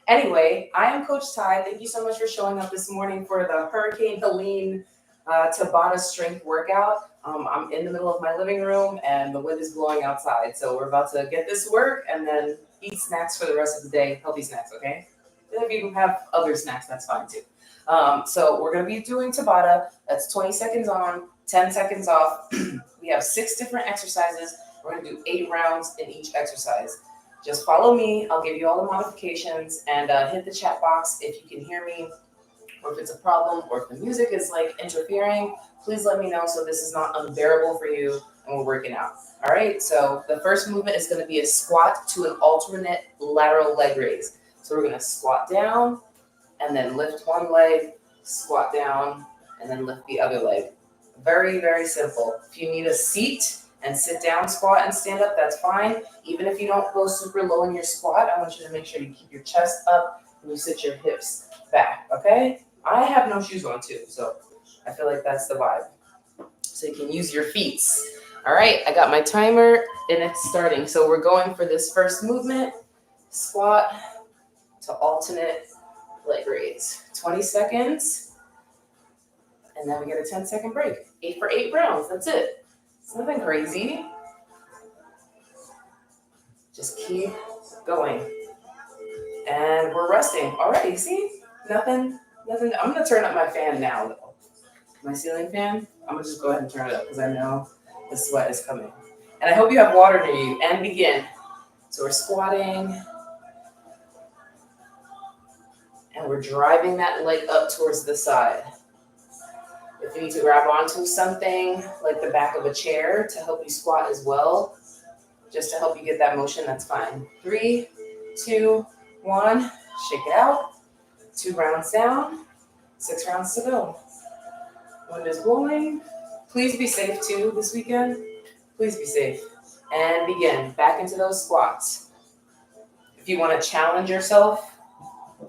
Anyway, I am Coach Tii. Thank you so much for showing up this morning for the Hurricane Helene Tabata strength workout. I'm in the middle of my living room and the wind is blowing outside. So we're about to get this work and then eat snacks for the rest of the day. Healthy snacks, okay? If you have other snacks, that's fine too. So we're going to be doing Tabata. That's 20 seconds on, 10 seconds off. We have 6 different exercises. We're going to do 8 rounds in each exercise. Just follow me. I'll give you all the modifications and hit the chat box if you can hear me or if it's a problem or if the music is like interfering. Please let me know so this is not unbearable for you and we're working out. All right, so the first movement is going to be a squat to an alternate lateral leg raise. So we're going to squat down and then lift one leg, squat down, and then lift the other leg. Very, very simple. If you need a seat and sit down, squat, and stand up, that's fine. Even if you don't go super low in your squat, I want you to make sure you keep your chest up and you sit your hips back, okay? I have no shoes on too, so I feel like that's the vibe. So you can use your feet. All right, I got my timer and it's starting. So we're going for this first movement, squat to alternate leg raise. 20 seconds, and then we get a 10-second break. 8 for 8 rounds, that's it. It's nothing crazy. Just keep going. And we're resting already, see? Nothing. I'm gonna turn up my fan now though. My ceiling fan, I'm gonna just go ahead and turn it up because I know the sweat is coming. And I hope you have water near you, and begin. So we're squatting, and we're driving that leg up towards the side. If you need to grab onto something like the back of a chair to help you squat as well, just to help you get that motion, that's fine. 3, 2, 1, shake it out. 2 rounds down, 6 rounds to go. Wind is blowing. Please be safe too this weekend. Please be safe. And begin. Back into those squats. If you want to challenge yourself,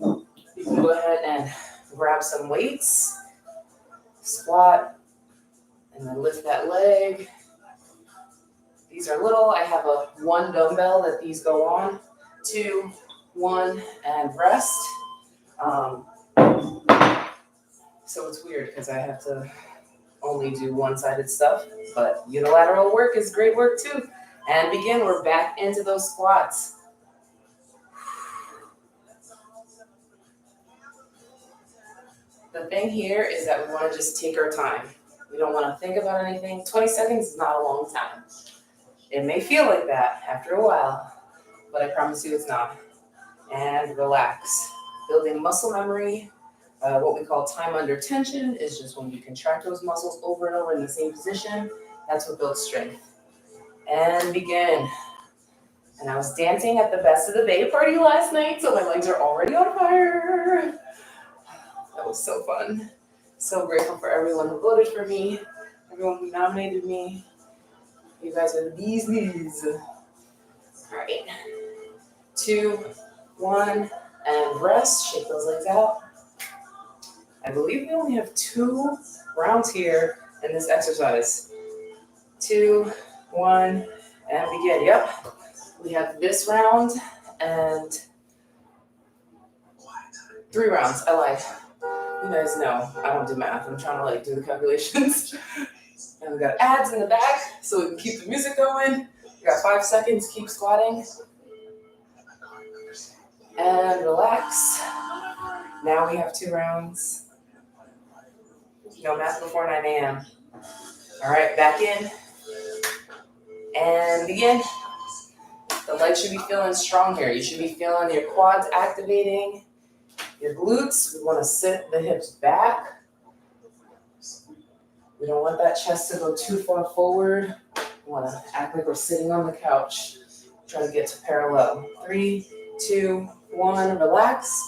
you can go ahead and grab some weights, squat, and then lift that leg. These are little. I have a 1 dumbbell that these go on. 2, 1, and rest. So it's weird because I have to only do one-sided stuff, but unilateral work is great work too. And begin. We're back into those squats. The thing here is that we want to just take our time. We don't want to think about anything. 20 seconds is not a long time. It may feel like that after a while, but I promise you it's not. And relax. Building muscle memory. What we call time under tension is just when you contract those muscles over and over in the same position. That's what builds strength. And begin. And I was dancing at the Best of the Bay party last night, so my legs are already on fire. That was so fun. So grateful for everyone who voted for me, everyone who nominated me. You guys are the bee's knees. All right. 2, 1, and rest. Shake those legs out. I believe we only have 2 rounds here in this exercise. 2, 1, and begin. Yep. We have this round and 3 rounds. I lied. You guys know I don't do math. I'm trying to do the calculations. And we got ads in the back so we can keep the music going. We got 5 seconds. Keep squatting. And relax. Now we have 2 rounds. No math before 9 a.m. All right, back in. And begin. The legs should be feeling strong here. You should be feeling your quads activating. Your glutes, we want to sit the hips back. We don't want that chest to go too far forward. We want to act like we're sitting on the couch. Try to get to parallel. 3, 2, 1, relax.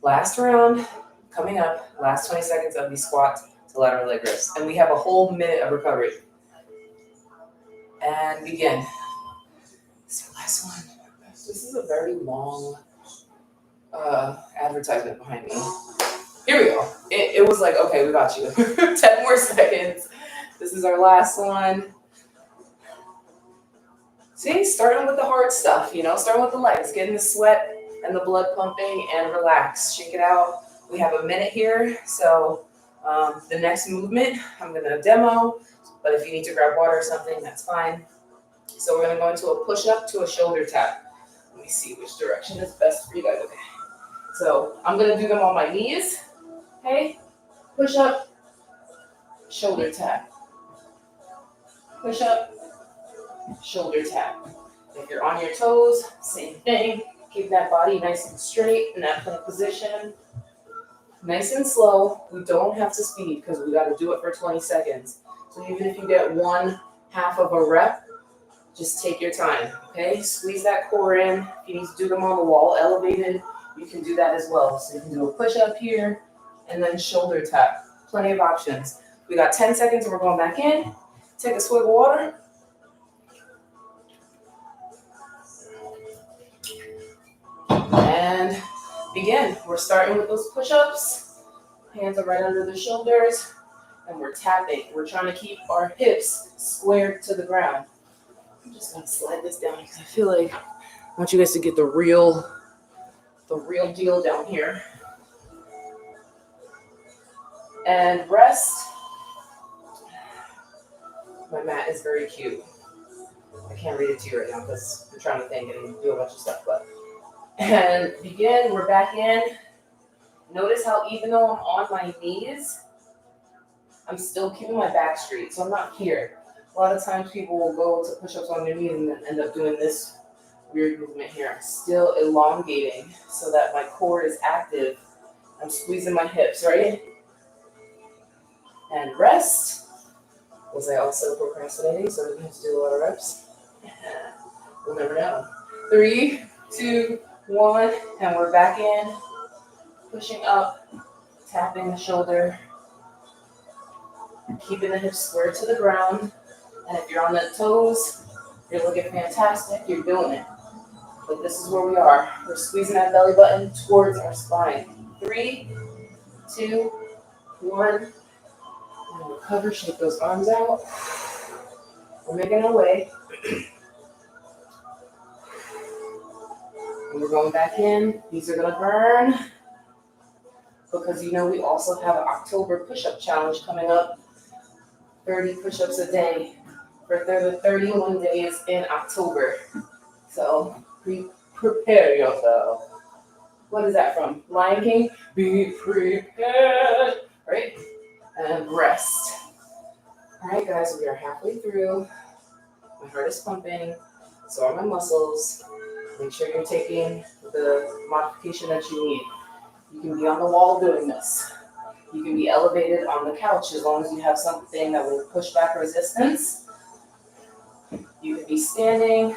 Last round coming up. Last 20 seconds of these squats to lateral leg lifts. And we have a whole minute of recovery. And begin. This is the last one. This is a very long advertisement behind me. Here we go. It was like, okay, we got you. 10 more seconds. This is our last one. See, starting with the hard stuff, starting with the legs, getting the sweat and the blood pumping, and relax. Shake it out. We have a minute here, so the next movement I'm going to demo, but if you need to grab water or something, that's fine. So we're going to go into a push-up to a shoulder tap. Let me see which direction is best for you guys. Okay. So I'm going to do them on my knees. Okay. Push up, shoulder tap. Push up, shoulder tap. If you're on your toes, same thing. Keep that body nice and straight in that plank position. Nice and slow. We don't have to speed because we got to do it for 20 seconds. So even if you get 1/2 of a rep, just take your time, okay? Squeeze that core in. If you need to do them on the wall elevated, you can do that as well. So you can do a push-up here and then shoulder tap. Plenty of options. We got 10 seconds and we're going back in. Take a swig of water. And begin. We're starting with those push-ups. Hands are right under the shoulders. And we're tapping. We're trying to keep our hips squared to the ground. I'm just going to slide this down because I feel like I want you guys to get the real deal down here. And rest. My mat is very cute. I can't read it to you right now because I'm trying to think and do a bunch of stuff. And begin. We're back in. Notice how even though I'm on my knees, I'm still keeping my back straight. So I'm not here. A lot of times people will go to push-ups on their knees and then end up doing this weird movement here. I'm still elongating so that my core is active. I'm squeezing my hips, right? And rest. Was I also procrastinating? So we have to do a lot of reps. We'll never know. 3, 2, 1, and we're back in. Pushing up, tapping the shoulder, keeping the hips squared to the ground. And if you're on the toes, you're looking fantastic, you're doing it. But this is where we are. We're squeezing that belly button towards our spine. 3, 2, 1. And recover, shake those arms out. We're making our way. And we're going back in. These are going to burn. Because you know we also have an October push-up challenge coming up. 30 push-ups a day for the 31 days in October. So prepare yourself. What is that from? Lion King? Be prepared. Right? And rest. All right, guys, we are halfway through. My heart is pumping. So are my muscles. Make sure you're taking the modification that you need. You can be on the wall doing this. You can be elevated on the couch as long as you have something that will push back resistance. You can be standing.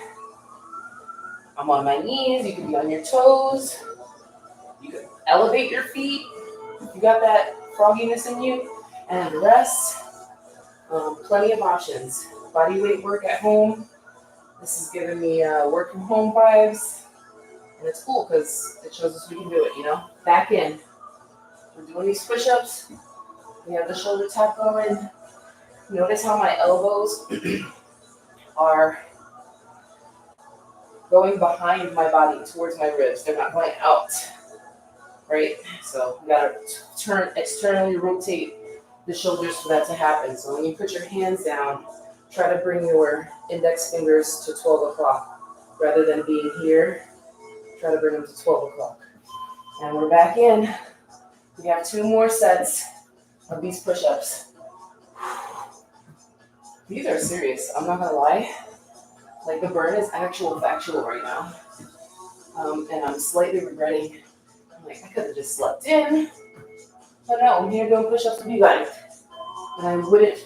I'm on my knees. You can be on your toes. You can elevate your feet. You got that frogginess in you. And rest. Plenty of options. Body weight work at home. This is giving me work from home vibes. And it's cool because it shows us we can do it, you know? Back in. We're doing these push-ups. We have the shoulder tap going. Notice how my elbows are going behind my body towards my ribs. They're not going out, right? So we gotta externally rotate the shoulders for that to happen. So when you put your hands down, try to bring your index fingers to 12 o'clock. Rather than being here, try to bring them to 12 o'clock. And we're back in. We have 2 more sets of these push-ups. These are serious. I'm not gonna lie. Like the burn is factual right now. And I'm slightly regretting. I'm like, I could have just slept in. But no, I'm here doing push-ups with you guys. And I wouldn't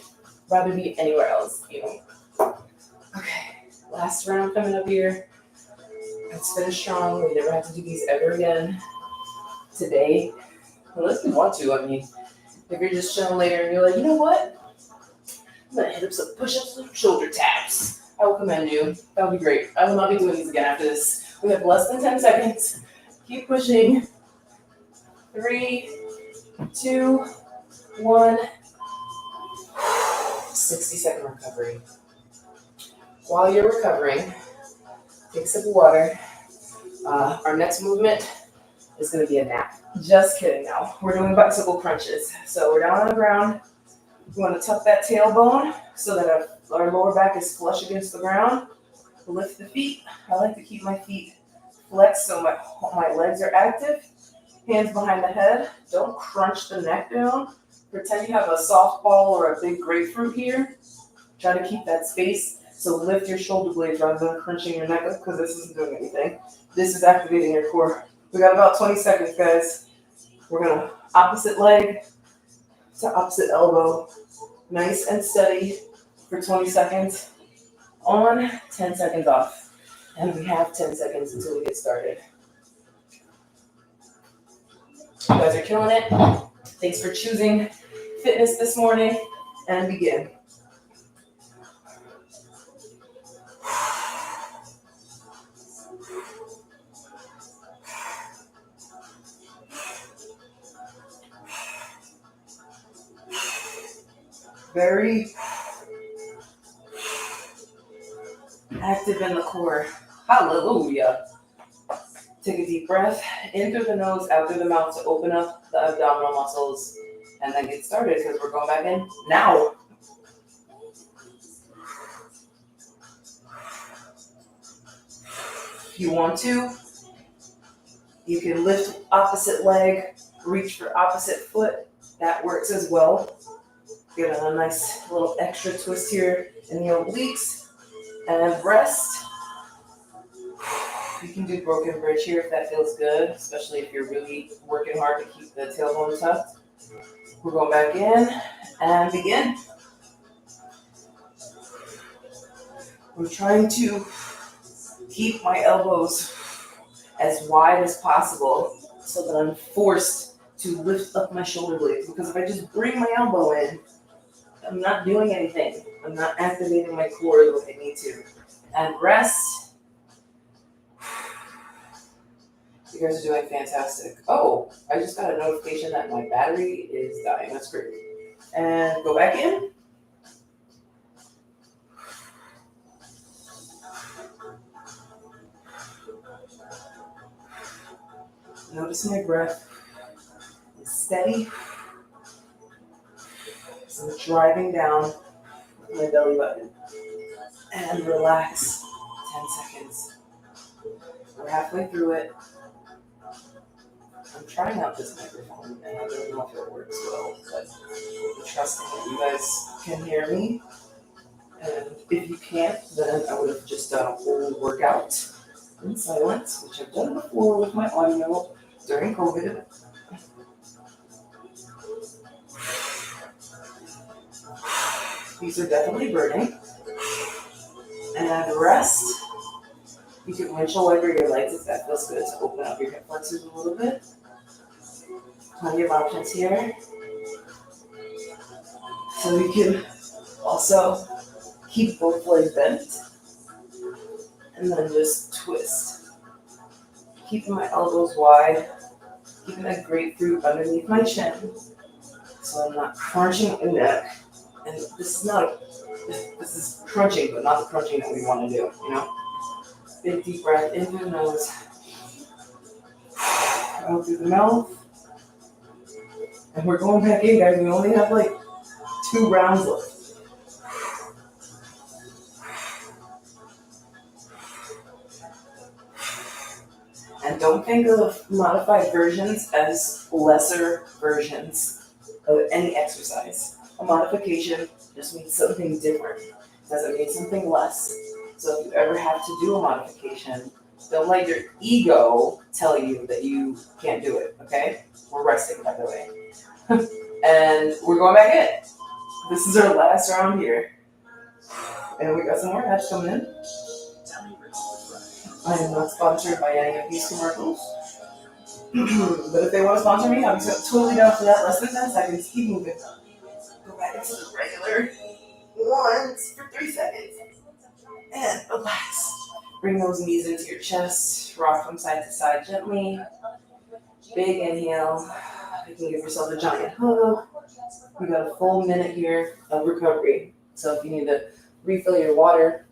rather be anywhere else, you know. Okay, last round coming up here. Let's finish strong. We never have to do these ever again. Today, unless you want to. I mean, if you're just chilling later and you're like, you know what? I'm going to hit up some push-ups and shoulder taps. I will commend you. That would be great. I will not be doing these again after this. We have less than 10 seconds. Keep pushing. 3, 2, 1. 60-second recovery. While you're recovering, take a sip of water. Our next movement is going to be a nap. Just kidding now. We're doing bicycle crunches. So we're down on the ground. We want to tuck that tailbone so that our lower back is flush against the ground. Lift the feet. I like to keep my feet flexed so my legs are active. Hands behind the head. Don't crunch the neck down. Pretend you have a softball or a big grapefruit here. Try to keep that space. So lift your shoulder blades rather than crunching your neck up because this isn't doing anything. This is activating your core. We got about 20 seconds, guys. We're going to opposite leg to opposite elbow. Nice and steady for 20 seconds. On, 10 seconds off. And we have 10 seconds until we get started. You guys are killing it. Thanks for choosing fitness this morning. And begin. Very active in the core. Hallelujah. Take a deep breath in through the nose, out through the mouth to open up the abdominal muscles and then get started because we're going back in now. If you want to, you can lift opposite leg, reach for opposite foot. That works as well. Get a nice little extra twist here in the obliques and rest. You can do broken bridge here if that feels good, especially if you're really working hard to keep the tailbone tucked. We're going back in and begin. I'm trying to keep my elbows as wide as possible so that I'm forced to lift up my shoulder blades, because if I just bring my elbow in, I'm not doing anything. I'm not activating my core the way I need to. And rest. You guys are doing fantastic. Oh, I just got a notification that my battery is dying. That's great. And go back in. Notice my breath is steady. So I'm driving down my belly button. And relax. 10 seconds. We're halfway through it. I'm trying out this microphone, and I don't know if it works well, but I'm trusting that you guys can hear me. And if you can't, then I would have just done a whole workout in silence, which I've done before with my audio during COVID. These are definitely burning. And rest. You can windshield wiper your legs if that feels good to open up your hip flexors a little bit. Plenty of options here. So you can also keep both legs bent and then just twist. Keeping my elbows wide, keeping that grapefruit underneath my chin so I'm not crunching the neck. And this is crunching, but not the crunching that we want to do, you know? Big deep breath in through the nose, out through the mouth. And we're going back in, guys. We only have like 2 rounds left. And don't think of modified versions as lesser versions of any exercise. A modification just means something different. It doesn't mean something less. So if you ever have to do a modification, don't let your ego tell you that you can't do it, okay? We're resting, by the way. And we're going back in. This is our last round here. And we got some more ads coming in. I am not sponsored by any of these commercials. But if they want to sponsor me, I'm totally down for that. Less than 10 seconds. Keep moving. Go back into the regular ones for 3 seconds. And relax. Bring those knees into your chest. Rock from side to side gently. Big inhale. You can give yourself a giant hug. We got a full minute here of recovery. So if you need to refill your water,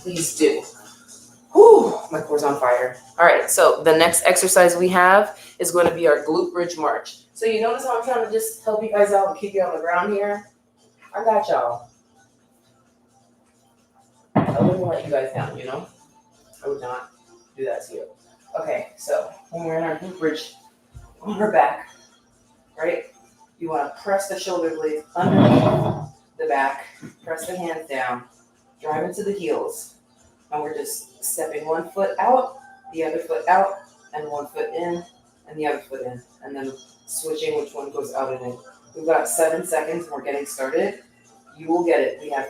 please do. Whew, my core's on fire. All right, so the next exercise we have is going to be our glute bridge march. So you notice how I'm trying to just help you guys out and keep you on the ground here? I got y'all. I wouldn't let you guys down, you know? I would not do that to you. Okay, so when we're in our glute bridge on our back, right? You want to press the shoulder blades underneath the back, press the hands down, drive into the heels. And we're just stepping one foot out, the other foot out, and one foot in, and the other foot in. And then switching which one goes out and in. We've got 7 seconds and we're getting started. You will get it. We have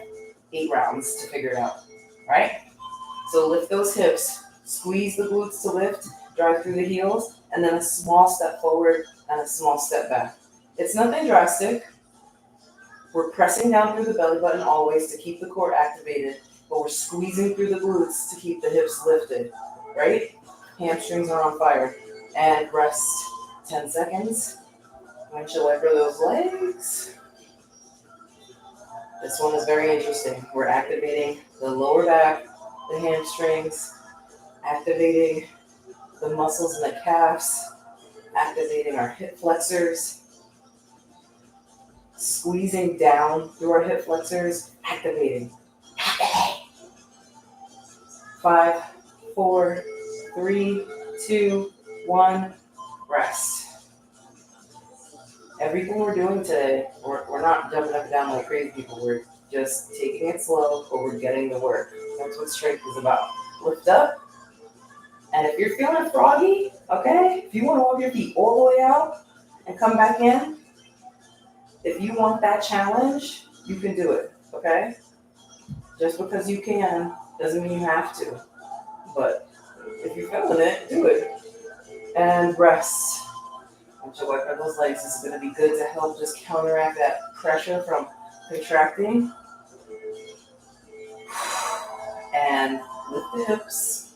8 rounds to figure it out. Right? So lift those hips, squeeze the glutes to lift, drive through the heels, and then a small step forward and a small step back. It's nothing drastic. We're pressing down through the belly button always to keep the core activated, but we're squeezing through the glutes to keep the hips lifted, right? Hamstrings are on fire. And rest 10 seconds. Windshield wiper those legs. This one is very interesting. We're activating the lower back, the hamstrings, activating the muscles in the calves, activating our hip flexors, squeezing down through our hip flexors, activating. 5, 4, 3, 2, 1, rest. Everything we're doing today, we're not jumping up and down like crazy people. We're just taking it slow, but we're getting the work. That's what strength is about. Lift up, and if you're feeling froggy, okay, if you want to walk your feet all the way out and come back in, if you want that challenge, you can do it, okay? Just because you can doesn't mean you have to, but if you're feeling it, do it. And rest. Once you work on those legs, this is going to be good to help just counteract that pressure from contracting. And lift the hips.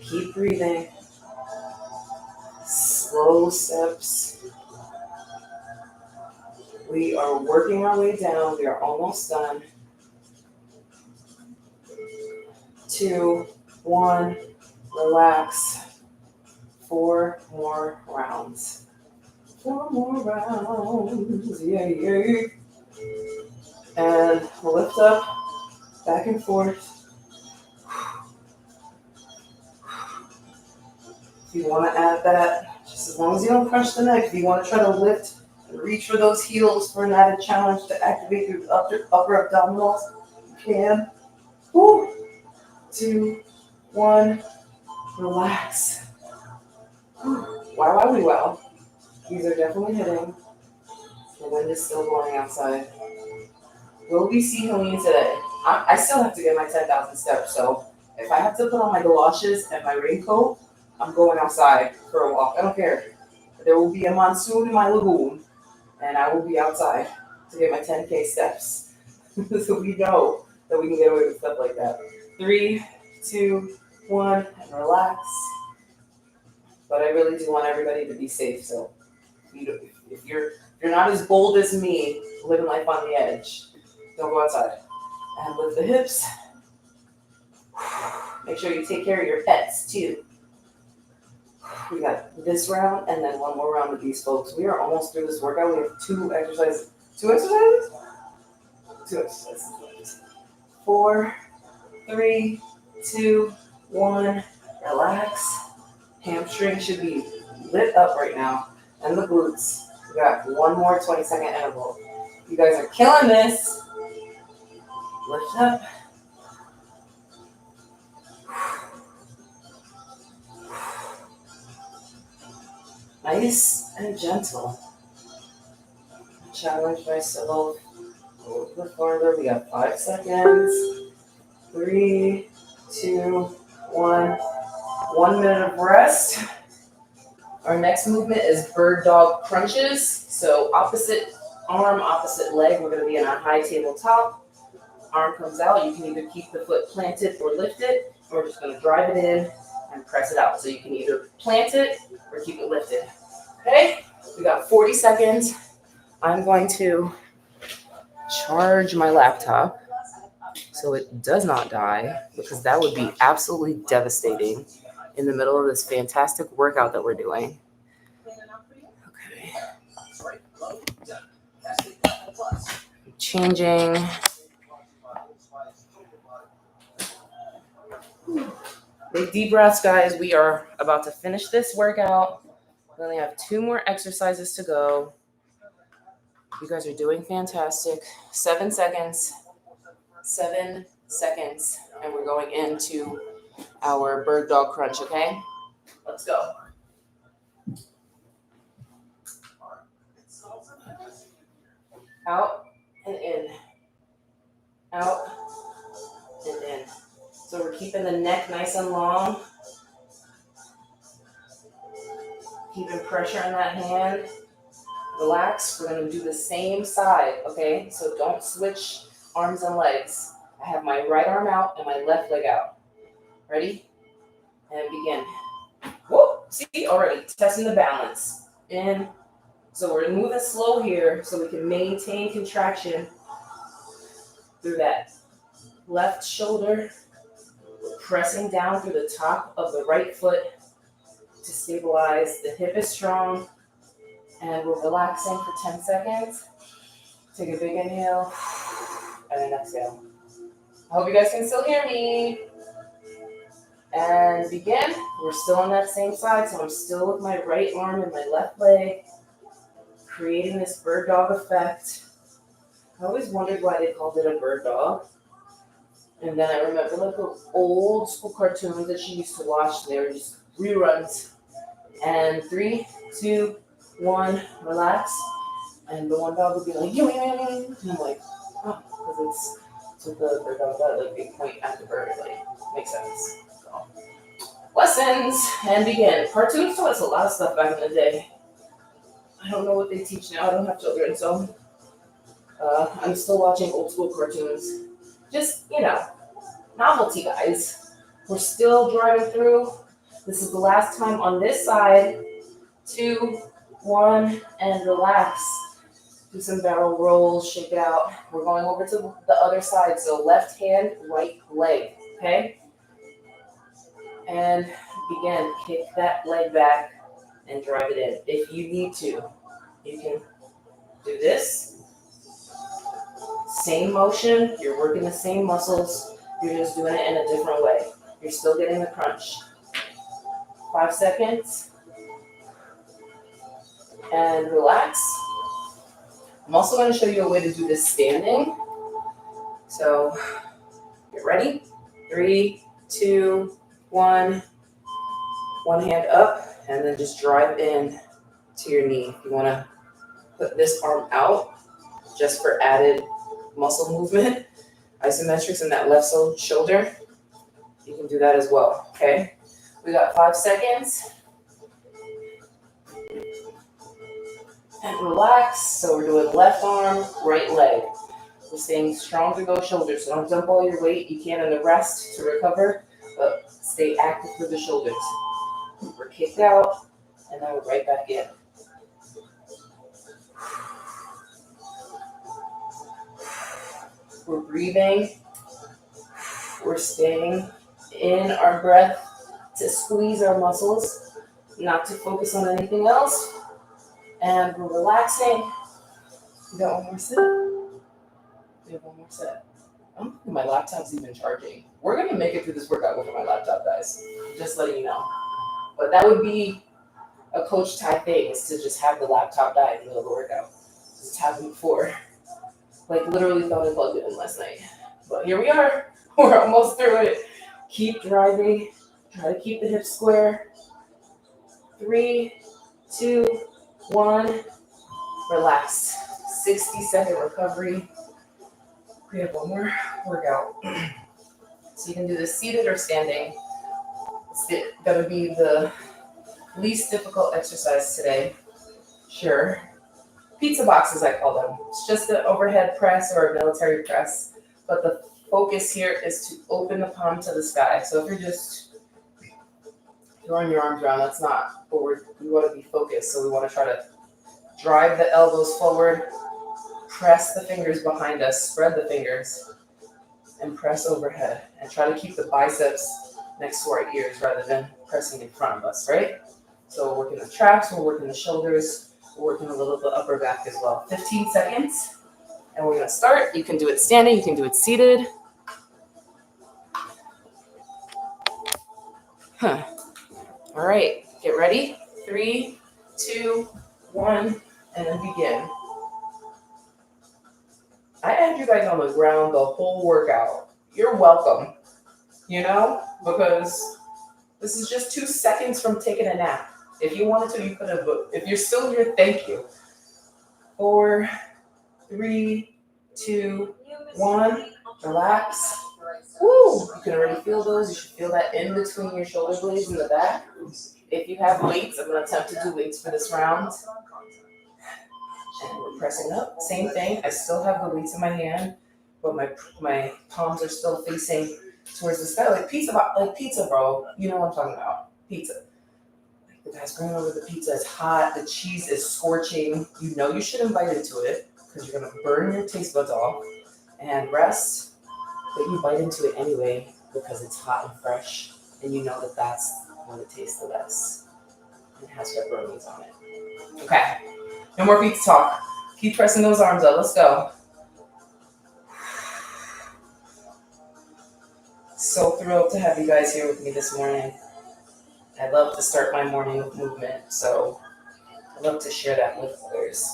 Keep breathing. Slow steps. We are working our way down. We are almost done. 2, 1, relax. 4 more rounds. 4 more rounds. Yeah. And lift up, back and forth. If you want to add that, just as long as you don't crunch the neck, if you want to try to lift and reach for those heels for an added challenge to activate your upper abdominals, you can. 2, 1, relax. Wow. These are definitely hitting. The wind is still blowing outside. Will we see Helene today? I still have to get my 10,000 steps, so if I have to put on my galoshes and my raincoat, I'm going outside for a walk. I don't care. There will be a monsoon in my lagoon, and I will be outside to get my 10K steps. So we know that we can get away with stuff like that. 3, 2, 1, and relax. But I really do want everybody to be safe, so if you're not as bold as me, living life on the edge, don't go outside. And lift the hips. Make sure you take care of your pets too. We got this round and then one more round with these folks. We are almost through this workout. We have 2 exercises. 2 exercises? 2 exercises. 4, 3, 2, 1. Relax. Hamstring should be lit up right now. And the glutes. We got 1 more 20-second interval. You guys are killing this. Lift up. Nice and gentle. Challenge myself a little bit farther. We got 5 seconds. 3, 2, 1. 1 minute of rest. Our next movement is bird dog crunches. So opposite arm, opposite leg. We're going to be in our high tabletop. Arm comes out. You can either keep the foot planted or lift it. We're just going to drive it in and press it out. So you can either plant it or keep it lifted. Okay? We got 40 seconds. I'm going to charge my laptop so it does not die, because that would be absolutely devastating in the middle of this fantastic workout that we're doing. Okay. I'm changing. Big deep breaths, guys. We are about to finish this workout. We only have 2 more exercises to go. You guys are doing fantastic. 7 seconds. 7 seconds. And we're going into our bird dog crunch, okay? Let's go. Out and in. Out and in. So we're keeping the neck nice and long. Keeping pressure on that hand. Relax. We're going to do the same side, okay? So don't switch arms and legs. I have my right arm out and my left leg out. Ready? And begin. Whoa! See, already testing the balance. In. So we're moving slow here so we can maintain contraction through that left shoulder. We're pressing down through the top of the right foot to stabilize. The hip is strong. And we're relaxing for 10 seconds. Take a big inhale and an exhale. I hope you guys can still hear me. And begin. We're still on that same side, so I'm still with my right arm and my left leg, creating this bird dog effect. I always wondered why they called it a bird dog. And then I remember like the old school cartoons that she used to watch. They were just reruns. And 3, 2, 1, relax. And the one dog would be like, and I'm like, oh, because it's what the bird dog does, like they point at the bird, like, makes sense. So, lessons, and begin. Cartoons taught us a lot of stuff back in the day. I don't know what they teach now, I don't have children, so I'm still watching old school cartoons. Just, novelty, guys. We're still driving through. This is the last time on this side. 2, 1, and relax. Do some barrel rolls, shake it out. We're going over to the other side. So left hand, right leg, okay? And begin. Kick that leg back and drive it in. If you need to, you can do this. Same motion. You're working the same muscles. You're just doing it in a different way. You're still getting the crunch. 5 seconds. And relax. I'm also going to show you a way to do this standing. So, get ready. 3, 2, 1. One hand up, and then just drive in to your knee. You want to put this arm out just for added muscle movement. Isometrics in that left shoulder. You can do that as well, okay? We got 5 seconds. And relax. So we're doing left arm, right leg. We're staying strong through those shoulders. So don't dump all your weight. You can in the rest to recover, but stay active through the shoulders. We're kicked out, and then we're right back in. We're breathing. We're staying in our breath to squeeze our muscles, not to focus on anything else. And we're relaxing. We got one more set. We have one more set. I don't think my laptop's even charging. We're going to make it through this workout before my laptop dies. Just letting you know. But that would be a Coach Tii thing, is to just have the laptop die in the middle of the workout. It's happened before. Like, literally thought I plugged it in last night. But here we are. We're almost through it. Keep driving. Try to keep the hips square. 3, 2, 1. Relax. 60-second recovery. We have one more workout. So you can do this seated or standing. It's going to be the least difficult exercise today. Sure. Pizza boxes, I call them. It's just an overhead press or a military press. But the focus here is to open the palm to the sky. So if you're just throwing your arms around, that's not what we want to be focused. So we want to try to drive the elbows forward, press the fingers behind us, spread the fingers, and press overhead. And try to keep the biceps next to our ears rather than pressing in front of us, right? So we're working the traps, we're working the shoulders, we're working a little bit upper back as well. 15 seconds, and we're gonna start. You can do it standing, you can do it seated. All right, get ready. 3, 2, 1, and then begin. I had you guys on the ground the whole workout. You're welcome, because this is just 2 seconds from taking a nap. If you wanted to, you could have. If you're still here, thank you. 4, 3, 2, 1. Relax. Woo! You can already feel those. You should feel that in between your shoulder blades in the back. If you have weights, I'm going to attempt to do weights for this round. And we're pressing up. Same thing. I still have the weights in my hand, but my palms are still facing towards the sky, like pizza, bro. You know what I'm talking about. Pizza. Like the guy's bringing over the pizza. It's hot. The cheese is scorching. You know you shouldn't bite into it because you're going to burn your taste buds off. And rest, but you bite into it anyway because it's hot and fresh, and you know that that's when it tastes the best. It has pepperonis on it. Okay. No more pizza talk. Keep pressing those arms up. Let's go. So thrilled to have you guys here with me this morning. I love to start my morning with movement, so I love to share that with others.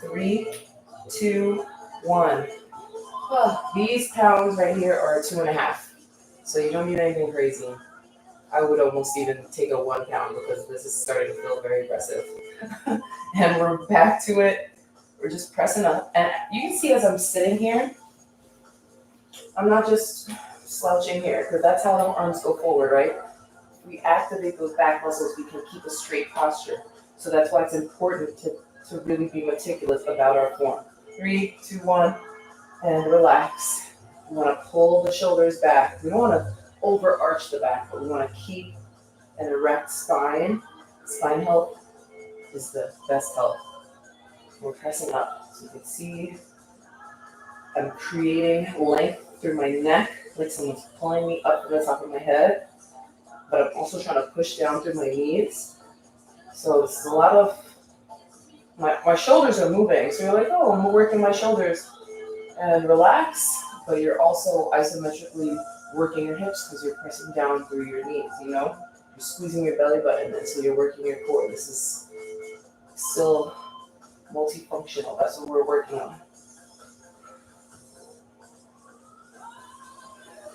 3, 2, 1. These pounds right here are 2.5, so you don't need anything crazy. I would almost even take a 1 pound because this is starting to feel very aggressive. And we're back to it. We're just pressing up. And you can see as I'm sitting here, I'm not just slouching here because that's how the arms go forward, right? If we activate those back muscles, we can keep a straight posture. So that's why it's important to really be meticulous about our form. 3, 2, 1, and relax. We want to pull the shoulders back. We don't want to overarch the back, but we want to keep an erect spine. Spine health is the best health. We're pressing up. So you can see I'm creating length through my neck, like someone's pulling me up from the top of my head, but I'm also trying to push down through my knees. So this is a lot of, my shoulders are moving. So you're like, oh, I'm working my shoulders. And relax, but you're also isometrically working your hips because you're pressing down through your knees, You're squeezing your belly button, and so you're working your core. This is still multifunctional. That's what we're working on.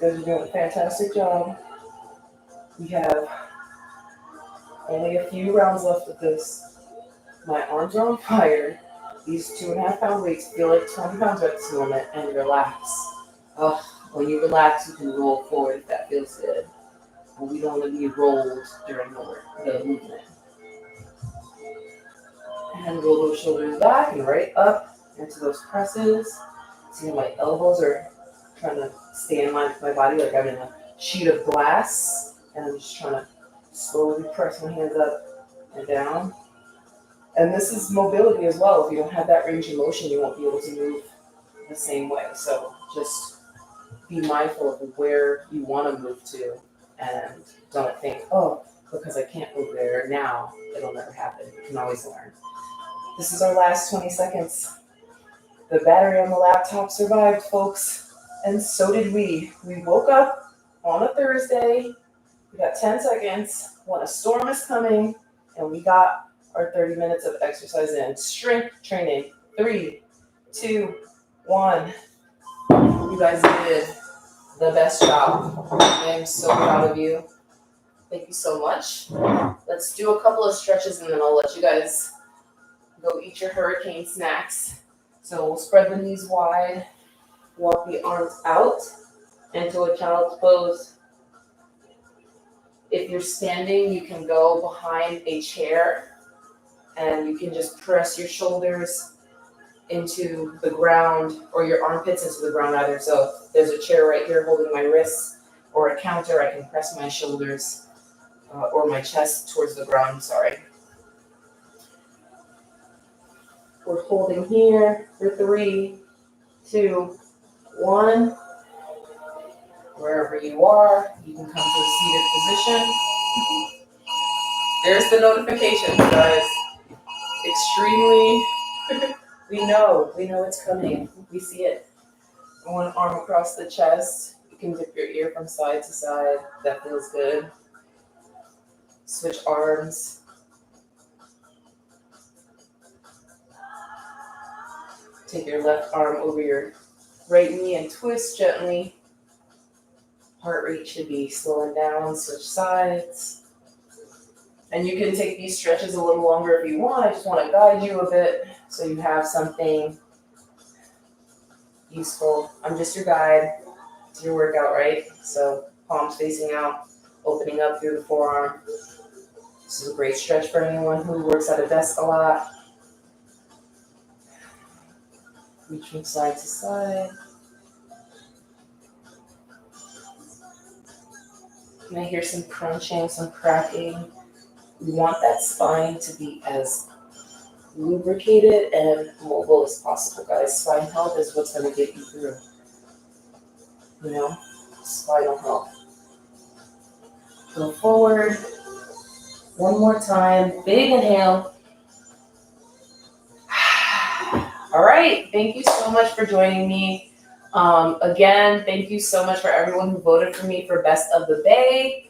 You guys are doing a fantastic job. We have only a few rounds left of this. My arms are on fire. These 2.5 pound weights feel like 20 pounds at this moment, and relax. When you relax, you can roll forward if that feels good. And we don't want to be rolled during the movement. And roll those shoulders back and right up into those presses. See how my elbows are trying to stay in line with my body, like I'm in a sheet of glass. And I'm just trying to slowly press my hands up and down. And this is mobility as well. If you don't have that range of motion, you won't be able to move the same way. So just be mindful of where you want to move to, and don't think, because I can't move there now, it'll never happen. You can always learn. This is our last 20 seconds. The battery on the laptop survived, folks, and so did we. We woke up on a Thursday. We got 10 seconds when a storm is coming, and we got our 30 minutes of exercise in. Strength training. 3, 2, 1. You guys did the best job. I am so proud of you. Thank you so much. Let's do a couple of stretches and then I'll let you guys go eat your hurricane snacks. So we'll spread the knees wide, walk the arms out into a child's pose. If you're standing, you can go behind a chair and you can just press your shoulders into the ground, or your armpits into the ground either. So there's a chair right here holding my wrists, or a counter. I can press my shoulders or my chest towards the ground. We're holding here for 3, 2, 1. Wherever you are, you can come to a seated position. There's the notification, guys. Extremely, we know it's coming. We see it. One arm across the chest. You can dip your ear from side to side. That feels good. Switch arms. Take your left arm over your right knee and twist gently. Heart rate should be slowing down. Switch sides. And you can take these stretches a little longer if you want. I just want to guide you a bit so you have something useful. I'm just your guide. It's your workout, right? So palms facing out, opening up through the forearm. This is a great stretch for anyone who works at a desk a lot. Reach from side to side. You may hear some crunching, some cracking. We want that spine to be as lubricated and mobile as possible, guys. Spine health is what's going to get you through. Spinal health. Go forward. One more time. Big inhale. All right. Thank you so much for joining me. Again, thank you so much for everyone who voted for me for Best of the Bay.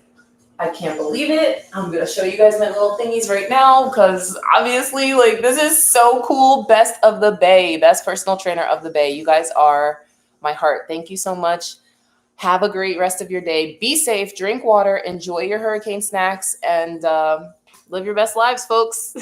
I can't believe it. I'm going to show you guys my little thingies right now because obviously, this is so cool. Best of the Bay. Best personal trainer of the Bay. You guys are my heart. Thank you so much. Have a great rest of your day. Be safe. Drink water. Enjoy your hurricane snacks. And live your best lives, folks.